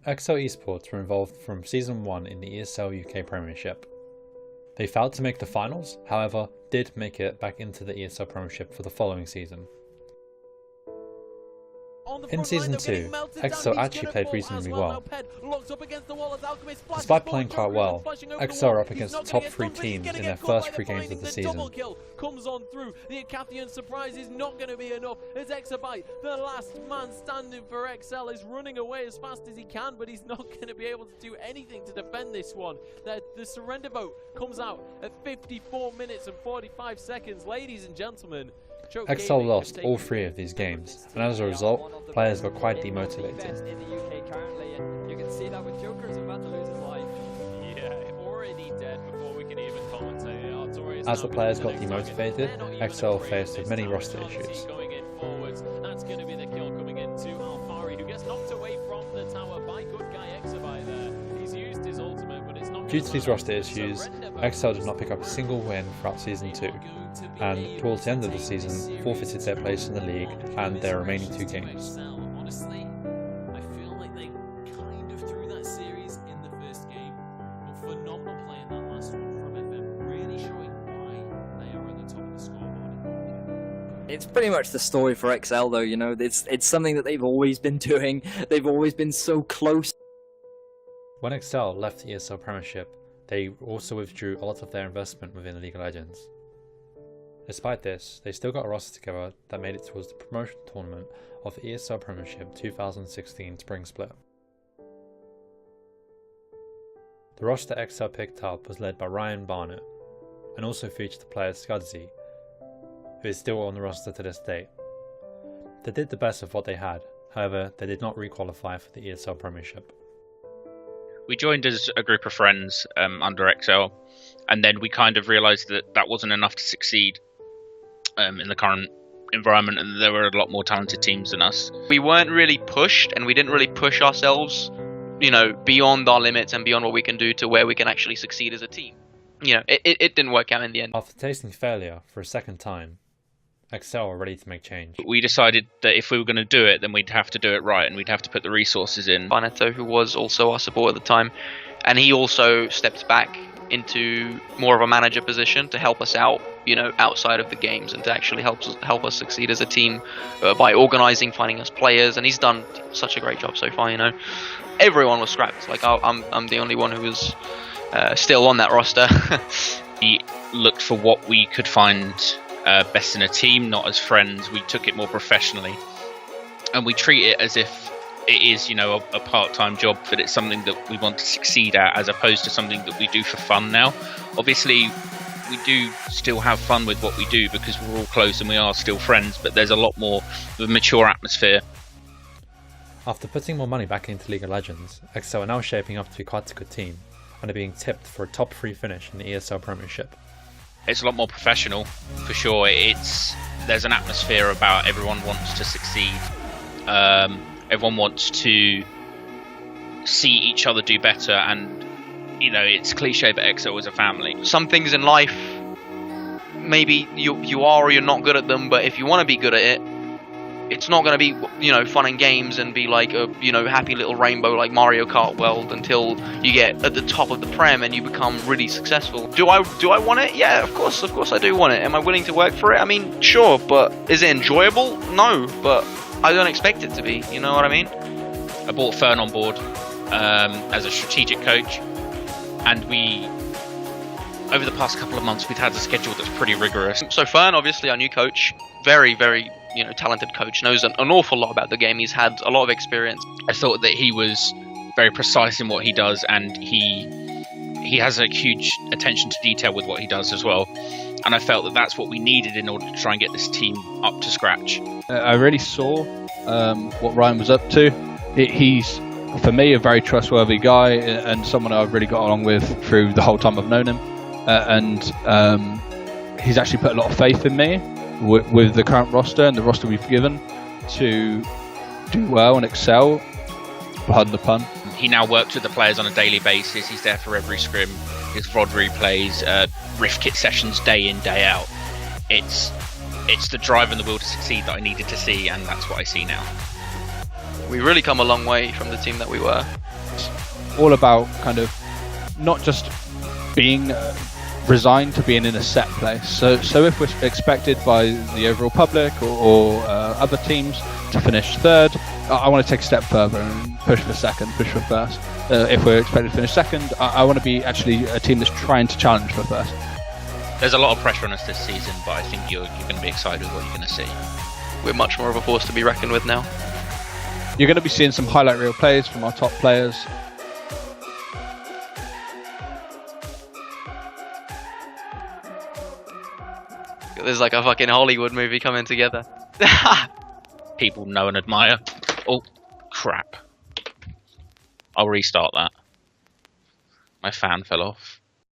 XL Esports were involved from Season 1 in the ESL UK Premiership. They failed to make the finals, however, did make it back into the ESL Premiership for the following season. In Season 2, XL actually played reasonably well. Despite playing quite well, XL are up against the top 3 teams in their first 3 games of the season. Comes on through. The Acathian surprise is not going to be enough as Exabyte, the last man standing for XL, is running away as fast as he can, but he's not going to be able to do anything to defend this one. The surrender vote comes out at 54 minutes and 45 seconds. Ladies and gentlemen, XL lost all 3 of these games, and as a result, players got quite demotivated. In the UK currently, and you can see that with Joker's about to lose his life. Yeah, already dead before we can even commentate. As the players got demotivated, XL faced with many roster issues. Going in forwards, that's going to be the kill coming into Alfari, who gets knocked away from the tower by good guy Exabyte there. He's used his ultimate, but it's not. Due to these roster issues, XL did not pick up a single win throughout Season 2, and towards the end of the season forfeited their place in the league and their remaining 2 games. Honestly, I feel like they kind of threw that series in the first game, but phenomenal play in that last one from FM, really showing why they are at the top of the scoreboard. It's pretty much the story for XL though, you know, it's something that they've always been doing. They've always been so close. When XL left the ESL Premiership, they also withdrew a lot of their investment within League of Legends. Despite this, they still got a roster together that made it towards the promotion tournament of the ESL Premiership 2016 Spring Split. The roster XL picked up was led by Ryan Barnett, and also featured the player Scudzy, who is still on the roster to this date. They did the best of what they had, however they did not re-qualify for the ESL Premiership. We joined as a group of friends under XL, and then we kind of realised that that wasn't enough to succeed in the current environment, and there were a lot more talented teams than us. We weren't really pushed, and we didn't really push ourselves, you know, beyond our limits and beyond what we can do to where we can actually succeed as a team. You know, it didn't work out in the end. After tasting failure for a second time, XL were ready to make change. We decided that if we were going to do it, then we'd have to do it right, and we'd have to put the resources in. Barnetto, who was also our support at the time, and he also stepped back into more of a manager position to help us out, you know, outside of the games, and to actually help us succeed as a team by organising, finding us players, and he's done such a great job so far. You know, everyone was scrapped. Like I'm the only one who was still on that roster. We looked for what we could find best in a team, not as friends. We took it more professionally, and we treat it as if it is, you know, a part-time job, but it's something that we want to succeed at, as opposed to something that we do for fun now. Obviously, we do still have fun with what we do because we're all close and we are still friends, but there's a lot more of a mature atmosphere. After putting more money back into League of Legends, XL are now shaping up to be quite a good team, and are being tipped for a top 3 finish in the ESL Premiership. It's a lot more professional, for sure. There's an atmosphere about everyone wants to succeed. Everyone wants to see each other do better, and you know, it's cliche, but XL is a family. Some things in life, maybe you are or you're not good at them, but if you want to be good at it, it's not going to be, you know, fun and games and be like a, you know, happy little rainbow like Mario Kart world until you get at the top of the Prem and you become really successful. Do I want it? Yeah, of course I do want it. Am I willing to work for it? I mean, sure, but is it enjoyable? No, but I don't expect it to be, you know what I mean? I brought Fern on board as a strategic coach, and over the past couple of months, we've had a schedule that's pretty rigorous. So Fern, obviously our new coach, very, very, you know, talented coach, knows an awful lot about the game. He's had a lot of experience. I thought that he was very precise in what he does, and he has a huge attention to detail with what he does as well. And I felt that that's what we needed in order to try and get this team up to scratch. I really saw what Ryan was up to. He's, for me, a very trustworthy guy and someone I've really got along with through the whole time I've known him. And he's actually put a lot of faith in me with the current roster and the roster we've given to do well and excel, pardon the pun. He now works with the players on a daily basis. He's there for every scrim. His VOD replays, Rift Kit sessions day in, day out. It's the drive and the will to succeed that I needed to see, and that's what I see now. We really come a long way from the team that we were. all about kind of not just being resigned to being in a set place. So if we're expected by the overall public or other teams to finish third, I want to take a step further and push for second, push for first. If we're expected to finish second, I want to be actually a team that's trying to challenge for first. There's a lot of pressure on us this season, but I think you're going to be excited with what you're going to see. We're much more of a force to be reckoned with now. You're going to be seeing some highlight reel plays from our top players. There's like a fucking Hollywood movie coming together. People know and admire. Oh, crap. I'll restart that. My fan fell off.